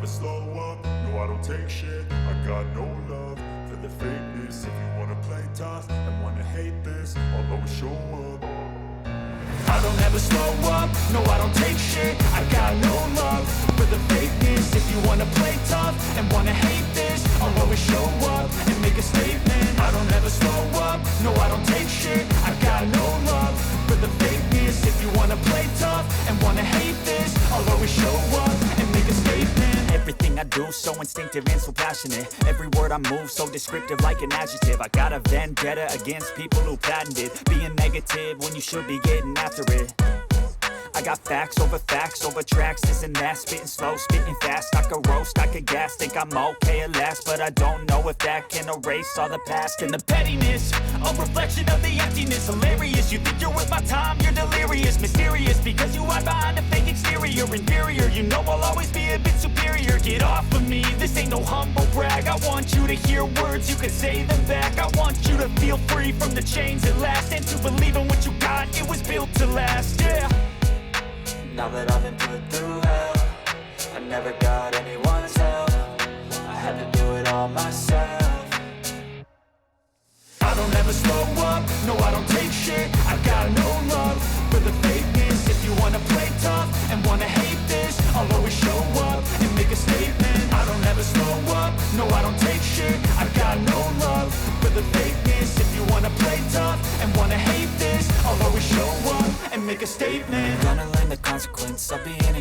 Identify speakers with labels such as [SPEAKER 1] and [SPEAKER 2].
[SPEAKER 1] slow up, no I don't take shit. I got no love for the fakeness. If you wanna play tough and wanna hate this, I'll always show up. I don't ever slow up, no I don't take shit. I got no love for the fakeness. If you wanna play tough and wanna hate this, I'll always show up and make a statement. I don't ever slow up, no I don't take shit. I got no love for the fakeness. If you wanna play tough and wanna hate this, I'll always show up and make a statement.
[SPEAKER 2] Everything I do so instinctive and so passionate. Every word I move so descriptive like an adjective. I got a vendetta against people who patented being negative when you should be getting after it. I got facts over tracks, this and that. Spitting slow, spitting fast, I could roast, I could gas. Think I'm okay at last, but I don't know if that can erase all the past. And the pettiness, a reflection of the emptiness. Hilarious, you think you're worth my time, you're delirious. Mysterious, because you hide behind a fake exterior. Inferior, you know I'll always be a bit superior. Get off of me, this ain't no humble brag. I want you to hear words, you can say them back. I want you to feel free from the chains at last, and to believe in what you got, it was built to last, yeah.
[SPEAKER 3] Now that I've been put through hell, I never got anyone's help. I had to do it all myself.
[SPEAKER 1] I don't ever slow up, no I don't take shit. I got no love for the fakeness. If you wanna play tough and wanna hate this, I'll always show up and make a statement. I don't ever slow up, no I don't take shit. I got no love for the fakeness. If you wanna play tough and wanna hate this, I'll always show up and make a statement.
[SPEAKER 3] Gonna learn the consequence of being